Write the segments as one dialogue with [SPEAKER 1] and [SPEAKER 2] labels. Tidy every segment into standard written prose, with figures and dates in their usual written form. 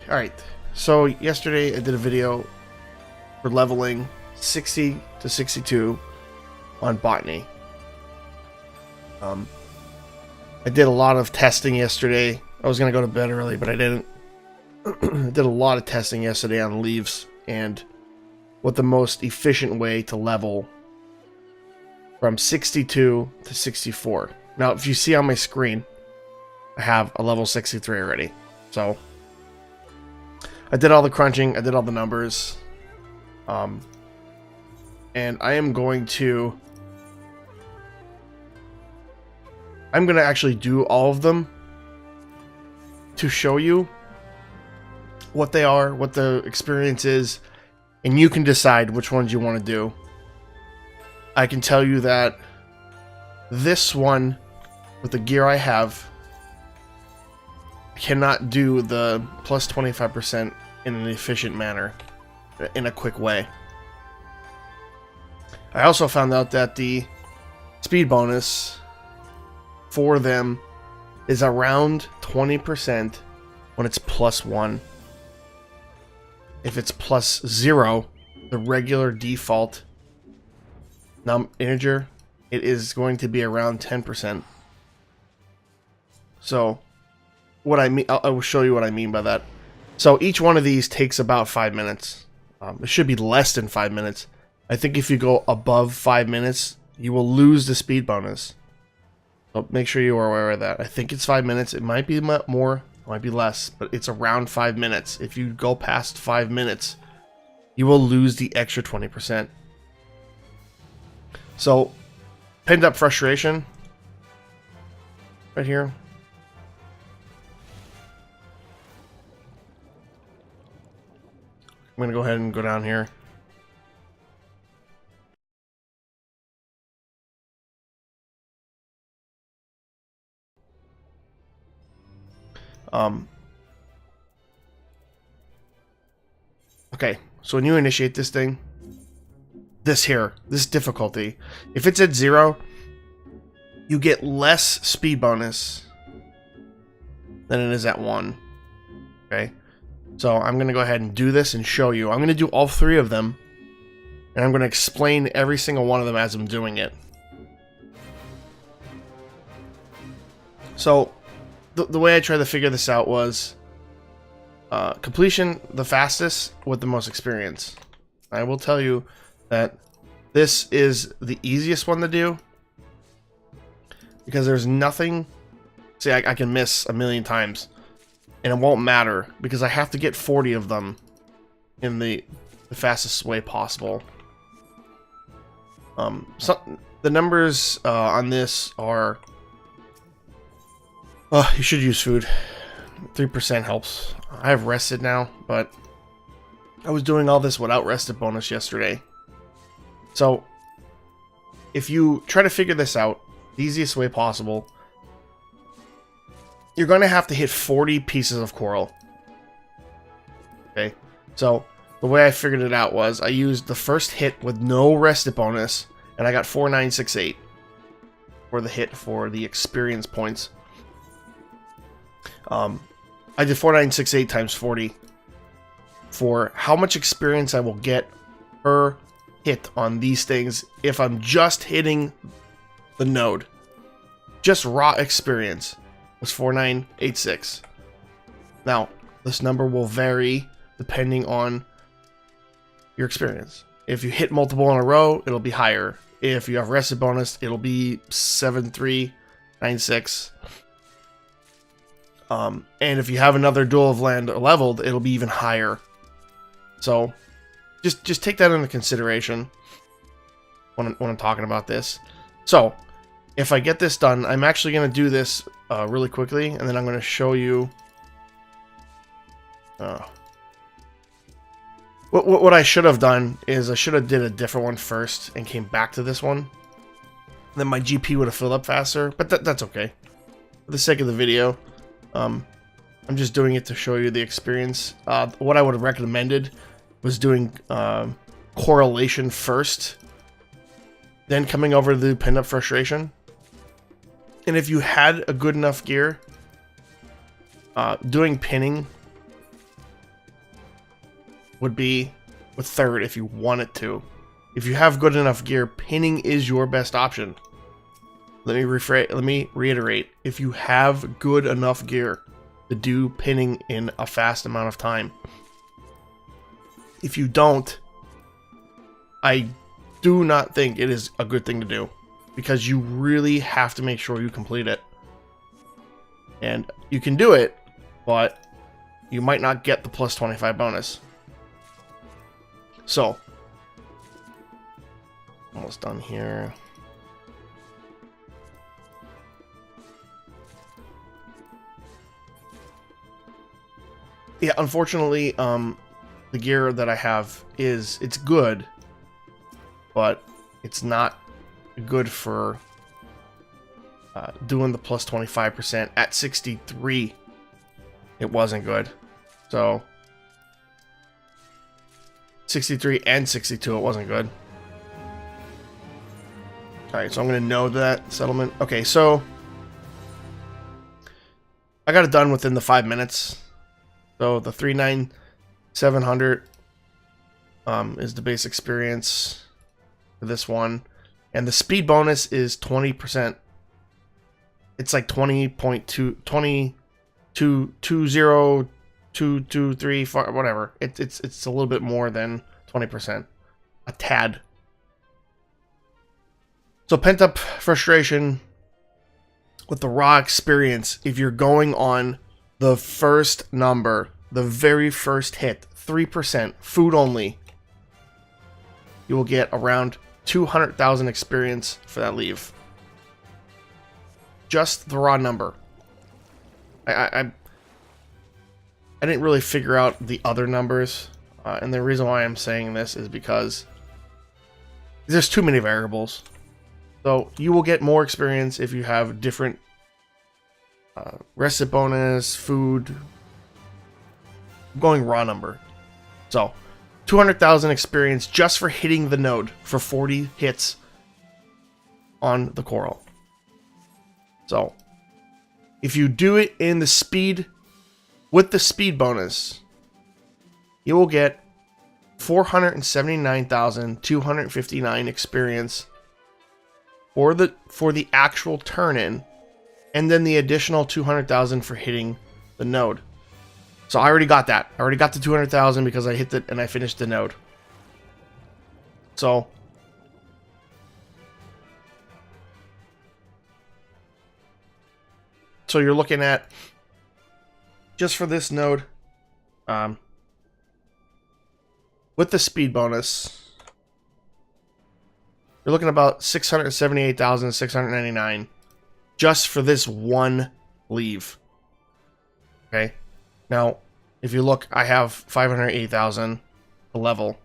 [SPEAKER 1] Alright, so yesterday I did a video for leveling 60 to 62 on Botany. I did a lot of testing yesterday. I was going to go to bed early, but I didn't. I did a lot of testing yesterday on Leves and what the most efficient way to level from 62 to 64. Now, if you see on my screen, I have a level 63 already. So I did all the crunching, I did all the numbers, and I am going to actually do all of them to show you what they are, what the experience is, and you can decide which ones you want to do. I can tell you that this one, with the gear I have, cannot do the plus 25% in an efficient manner, in a quick way. I also found out that the speed bonus for them is around 20% when it's plus 1. If it's plus 0, the regular default integer, it is going to be around 10%. So what I mean, I will show you what I mean by that. So each one of these takes about 5 minutes. It should be less than 5 minutes. I think if you go above 5 minutes, you will lose the speed bonus. So make sure you are aware of that. I think it's 5 minutes. It might be more, it might be less, but it's around 5 minutes. If you go past 5 minutes, you will lose the extra 20%. So, pinned up frustration, right here. I'm going to go ahead and go down here. Okay, so when you initiate this thing, this difficulty, if it's at 0, you get less speed bonus than it is at 1. Okay, so I'm going to go ahead and do this and show you. I'm going to do all 3 of them, and I'm going to explain every single one of them as I'm doing it. So the way I tried to figure this out was completion the fastest with the most experience. I will tell you that this is the easiest one to do because there's nothing. See, I can miss a million times and it won't matter because I have to get 40 of them in the fastest way possible. So the numbers on this are you should use food. 3% helps. I have rested now, but I was doing all this without rested bonus yesterday. So, if you try to figure this out the easiest way possible, you're going to have to hit 40 pieces of coral. Okay, so the way I figured it out was I used the first hit with no rested bonus, and I got 4968 for the hit for the experience points. I did 4968 times 40 for how much experience I will get per hit on these things if I'm just hitting the node. Just raw experience was 4986. Now, this number will vary depending on your experience. If you hit multiple in a row, it'll be higher. If you have rested bonus, it'll be 7396. And if you have another duel of land leveled, it'll be even higher. So, just take that into consideration when I'm talking about this. So, if I get this done, I'm actually going to do this really quickly, and then I'm going to show you what I should have done is I should have did a different one first and came back to this one. Then my GP would have filled up faster, but that's okay. For the sake of the video, I'm just doing it to show you the experience. What I would have recommended was doing correlation first, then coming over to the pinned up frustration. And if you had a good enough gear, doing pinning
[SPEAKER 2] would be with third if you wanted to. If you have good enough gear, pinning is your best option. Let me reiterate. If you have good enough gear to do pinning in a fast amount of time. If you don't, I do not think it is a good thing to do, because you really have to make sure you complete it. And you can do it, but you might not get the plus 25 bonus. So, almost done here. Yeah, unfortunately, the gear that I have it's good, but it's not good for doing the plus 25%. At 63, it wasn't good. So, 63 and 62, it wasn't good. Alright, so I'm going to know that settlement. Okay, so I got it done within the 5 minutes. So the 39700 is the base experience for this one. And the speed bonus is 20%. It's like 20.2, 20.223, whatever. It's a little bit more than 20%. A tad. So pent up frustration with the raw experience. If you're going on the first number, the very first hit, 3%, food only, you will get around 200,000 experience for that Leve. Just the raw number. I didn't really figure out the other numbers, and the reason why I'm saying this is because there's too many variables. So you will get more experience if you have different recipe bonus, food, going raw number. So 200,000 experience just for hitting the node for 40 hits on the coral. So if you do it in the speed, with the speed bonus, you will get 479,259 experience for the actual turn-in, and then the additional 200,000 for hitting the node. So I already got that. I already got the 200,000 because I hit it and I finished the node. So you're looking at, just for this node, with the speed bonus, you're looking at about 678,699 just for this one Leve. Okay. Now, if you look, I have 508,000 to level.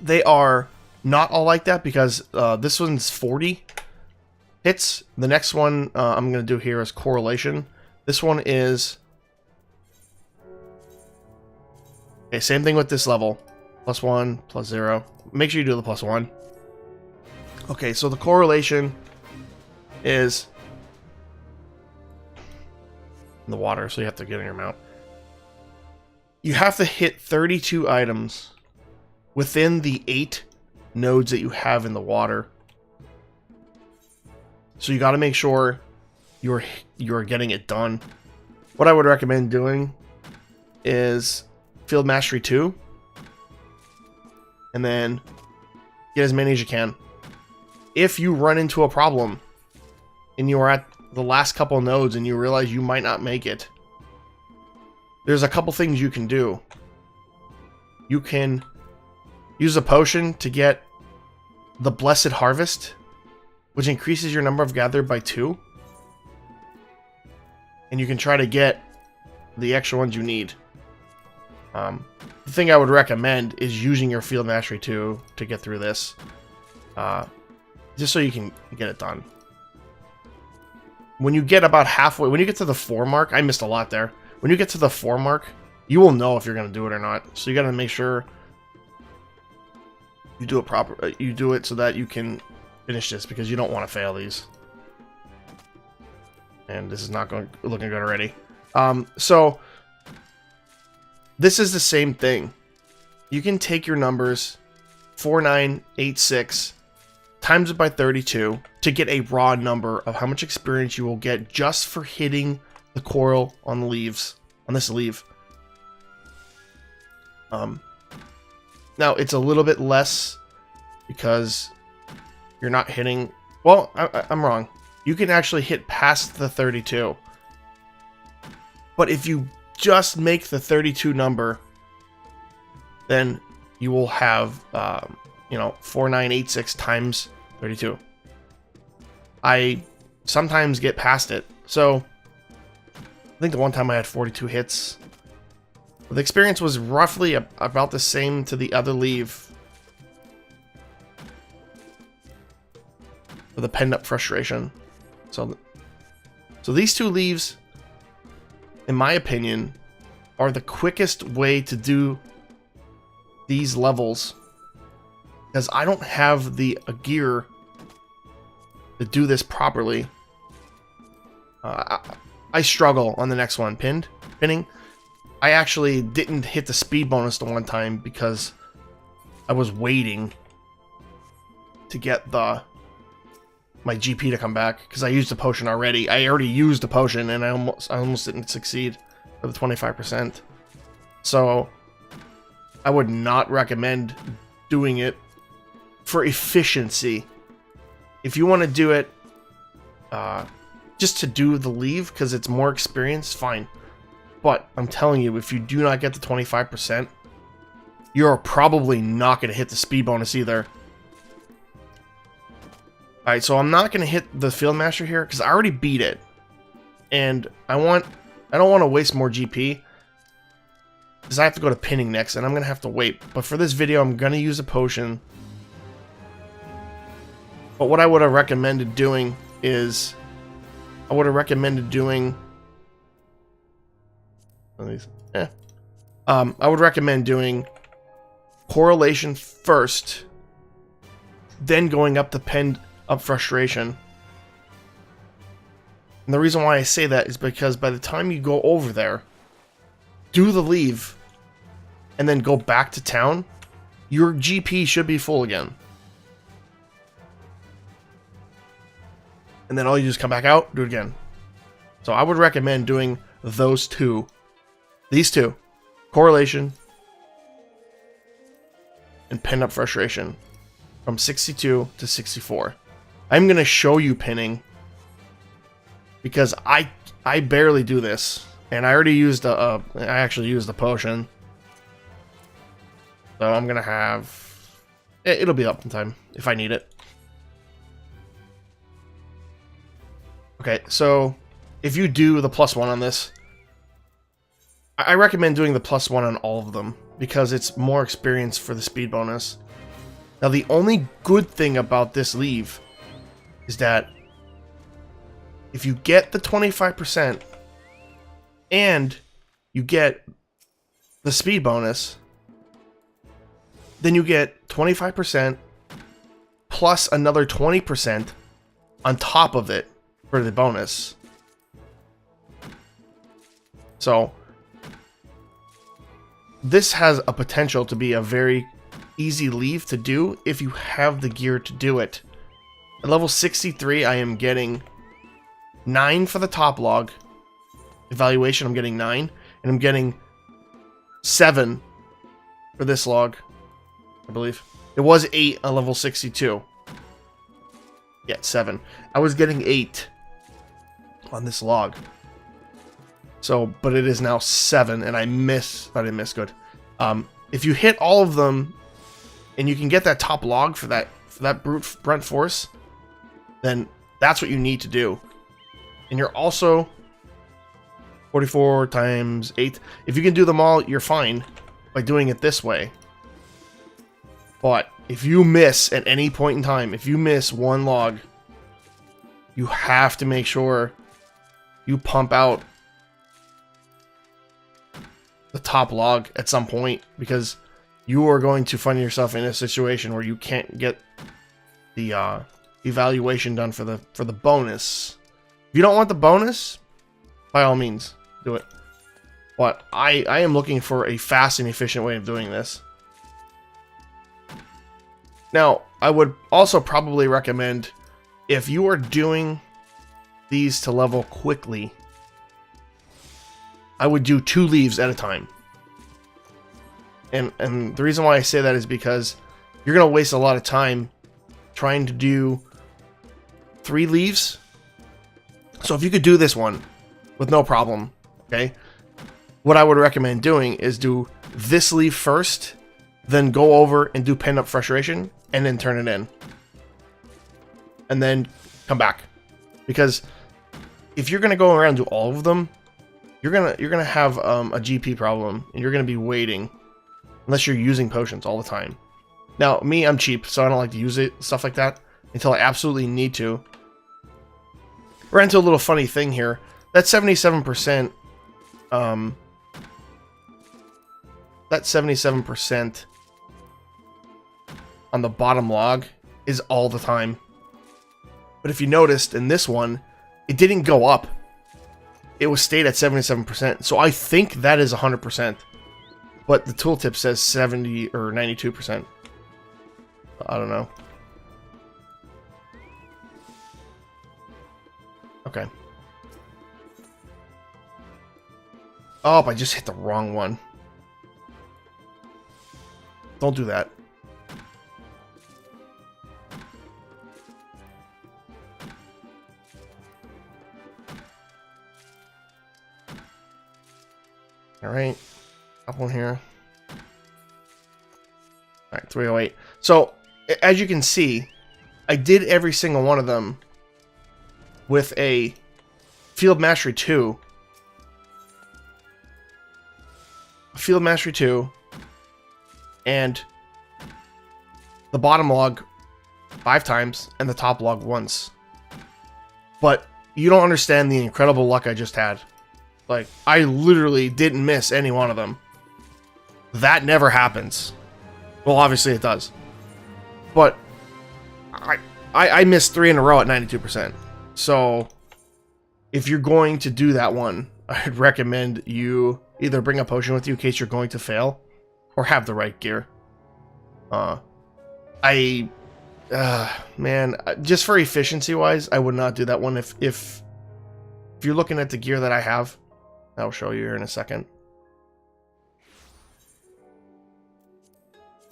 [SPEAKER 2] They are not all like that because this one's 40 hits. The next one I'm going to do here is correlation. This one is... Okay, same thing with this level. +1, +0. Make sure you do the +1. Okay, so the correlation is in the water, so you have to get in your mount. You have to hit 32 items within the 8 nodes that you have in the water. So you got to make sure you're getting it done. What I would recommend doing is Field Mastery 2, and then get as many as you can. If you run into a problem and you are at the last couple nodes and you realize you might not make it, there's a couple things you can do. You can use a potion to get the Blessed Harvest, which increases your number of gathered by 2. And you can try to get the extra ones you need. The thing I would recommend is using your Field Mastery 2 to get through this. Just so you can get it done. When you get about halfway, when you get to the 4 mark, I missed a lot there. When you get to the 4 mark, you will know if you're going to do it or not. So you got to make sure you do it proper. You do it so that you can finish this, because you don't want to fail these. And this is not looking good already. So this is the same thing. You can take your numbers 4986 times it by 32 to get a raw number of how much experience you will get just for hitting the coral on the leaves, on this leaf. Now it's a little bit less because you're not hitting. Well, I'm wrong. You can actually hit past the 32. But if you just make the 32 number, then you will have, 4986 times 32. I sometimes get past it. So I think the one time I had 42 hits. The experience was roughly about the same to the other Leve. For the penned up frustration. So these two Leves, in my opinion, are the quickest way to do these levels. Because I don't have the gear to do this properly. I struggle on the next one. Pinning. I actually didn't hit the speed bonus the one time because I was waiting to get my GP to come back because I used the potion already. I already used the potion and I almost didn't succeed for the 25%. So I would not recommend doing it for efficiency. If you want to do it just to do the Leve because it's more experience, fine. But I'm telling you, if you do not get the 25%, you're probably not going to hit the speed bonus either. Alright, so I'm not going to hit the Field Master here because I already beat it. And I don't want to waste more GP because I have to go to pinning next and I'm going to have to wait. But for this video, I'm going to use a potion. But what I would have recommended doing is I would recommend doing correlation first, then going up the penned up frustration. And the reason why I say that is because by the time you go over there, do the Leve, and then go back to town, your GP should be full again. And then all you do is come back out, do it again. So I would recommend doing those two. These two. Correlation. And pin up frustration. From 62 to 64. I'm going to show you pinning. Because I barely do this. And I already used I actually used the potion. So I'm going to have... It'll be up in time if I need it. Okay, so if you do the +1 on this, I recommend doing the +1 on all of them because it's more experience for the speed bonus. Now, the only good thing about this Leve is that if you get the 25% and you get the speed bonus, then you get 25% plus another 20% on top of it for the bonus. So this has a potential to be a very easy Leve to do if you have the gear to do it. At level 63, I am getting 9 for the top log. Evaluation, I'm getting 9. And I'm getting 7 for this log, I believe. It was 8 on level 62. Yeah, 7. I was getting 8 on this log. So, but it is now 7, and I didn't miss, good. If you hit all of them, and you can get that top log for that brunt force, then that's what you need to do. And you're also 44 times 8. If you can do them all, you're fine by doing it this way. But if you miss at any point in time, if you miss one log, you have to make sure you pump out the top log at some point, because you are going to find yourself in a situation where you can't get the evaluation done for the bonus. If you don't want the bonus, by all means, do it. But I am looking for a fast and efficient way of doing this. Now, I would also probably recommend, if you are doing these to level quickly, I would do 2 leaves at a time. And the reason why I say that is because you're going to waste a lot of time trying to do 3 leaves. So if you could do this one with no problem, okay, what I would recommend doing is do this leaf first, then go over and do Pent Up Frustration, and then turn it in. And then come back. Because if you're going to go around and do all of them, you're gonna have a GP problem, and you're going to be waiting. Unless you're using potions all the time. Now, me, I'm cheap, so I don't like to use it, stuff like that, until I absolutely need to. Ran into a little funny thing here. That 77%, that 77% on the bottom log is all the time. But if you noticed, in this one, it didn't go up. It was stayed at 77%, so I think that is 100%. But the tooltip says 70 or 92%. I don't know. Okay. Oh, I just hit the wrong one. Don't do that. All right. Up one here. Alright, 308. So, as you can see, I did every single one of them with a Field Mastery 2. Field Mastery 2. And the bottom log 5 times and the top log once. But you don't understand the incredible luck I just had. Like, I literally didn't miss any one of them. That never happens. Well, obviously it does. But I missed 3 in a row at 92%. So if you're going to do that one, I'd recommend you either bring a potion with you in case you're going to fail, or have the right gear. Man, just for efficiency wise, I would not do that one. If you're looking at the gear that I have, I'll show you here in a second.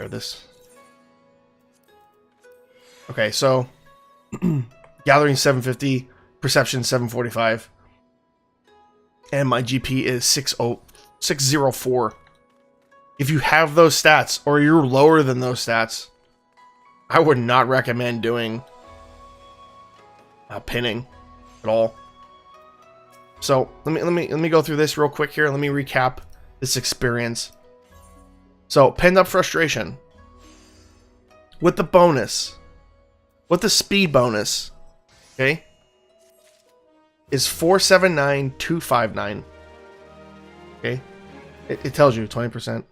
[SPEAKER 2] This. Okay, so gathering 750, perception 745, and my GP is 604. If you have those stats, or you're lower than those stats, I would not recommend doing pinning at all. So let me go through this real quick here. Let me recap this experience. So, Pent Up Frustration. With the bonus. With the speed bonus. Okay? Is 479,259. Okay? It tells you 20%.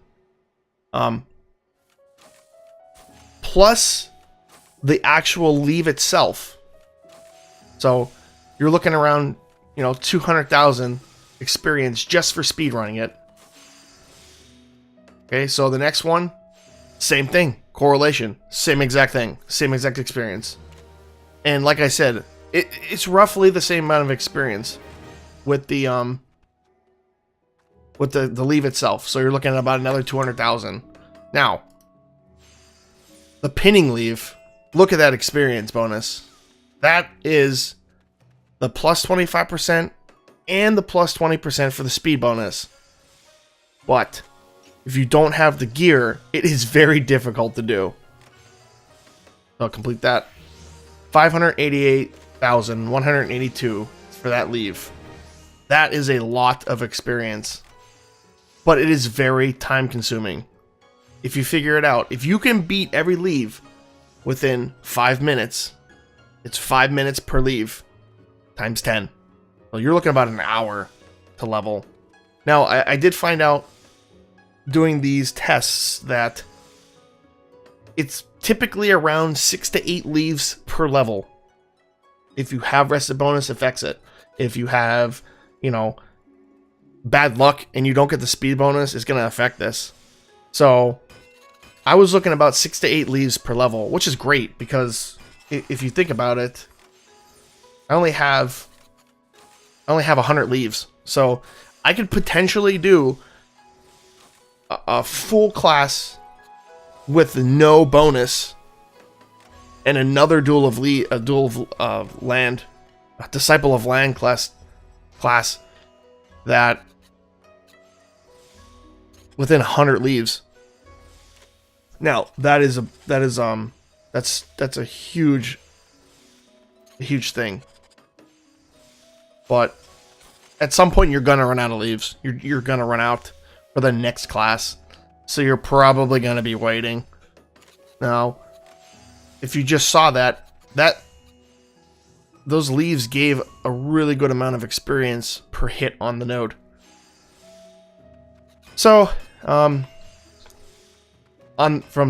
[SPEAKER 2] Plus the actual leave itself. So, you're looking around, 200,000 experience just for speed running it. Okay, so the next one, same thing. Correlation. Same exact thing. Same exact experience. And like I said, it's roughly the same amount of experience with the leave itself. So you're looking at about another 200,000. Now, the pinning leave, look at that experience bonus. That is the plus 25% and the plus 20% for the speed bonus. But if you don't have the gear, it is very difficult to do. I'll complete that. 588,182 for that leave. That is a lot of experience. But it is very time consuming. If you figure it out, if you can beat every leave within 5 minutes, it's 5 minutes per leave times 10. Well, you're looking about an hour to level. Now, I did find out doing these tests that it's typically around 6 to 8 leaves per level. If you have rested bonus, affects it. If you have, bad luck and you don't get the speed bonus is going to affect this. So I was looking about 6 to 8 leaves per level, which is great because if you think about it, I only have 100 leaves. So I could potentially do a full class with no bonus and another Duel of Land, a Disciple of Land class that within 100 leaves. Now that's a huge thing. But at some point you're gonna run out of leaves. You're gonna run out for the next class, so you're probably gonna be waiting. Now, if you just saw that those leaves gave a really good amount of experience per hit on the node. So, from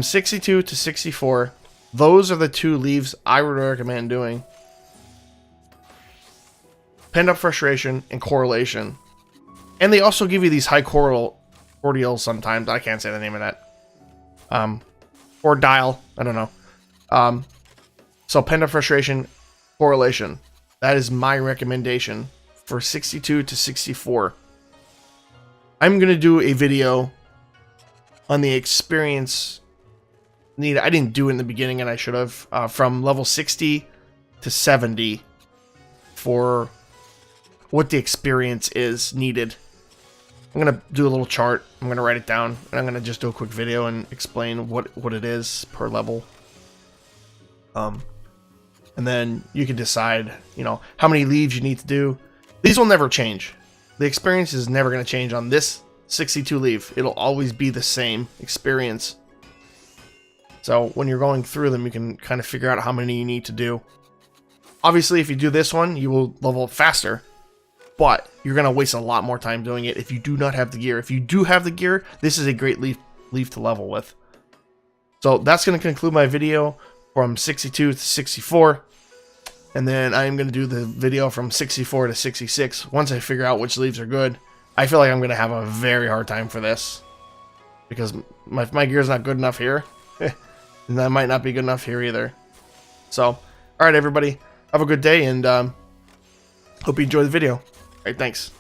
[SPEAKER 2] 62 to 64, those are the 2 leaves I would recommend doing. Pent Up Frustration and Correlation. And they also give you these high cordials sometimes. I can't say the name of that. Or dial. I don't know. So Pent Up Frustration, Correlation. That is my recommendation for 62 to 64. I'm going to do a video on the experience needed. I didn't do it in the beginning and I should have. From level 60 to 70 for what the experience is needed. I'm going to do a little chart. I'm going to write it down. And I'm going to just do a quick video and explain what it is per level. And then you can decide, how many leaves you need to do. These will never change. The experience is never going to change on this 62 leaf. It'll always be the same experience. So when you're going through them, you can kind of figure out how many you need to do. Obviously, if you do this one, you will level up faster. But you're going to waste a lot more time doing it if you do not have the gear. If you do have the gear, this is a great leaf to level with. So that's going to conclude my video from 62 to 64. And then I'm going to do the video from 64 to 66 once I figure out which leaves are good. I feel like I'm going to have a very hard time for this. Because my gear's not good enough here. And that might not be good enough here either. So, alright everybody. Have a good day and hope you enjoy the video. Alright, thanks.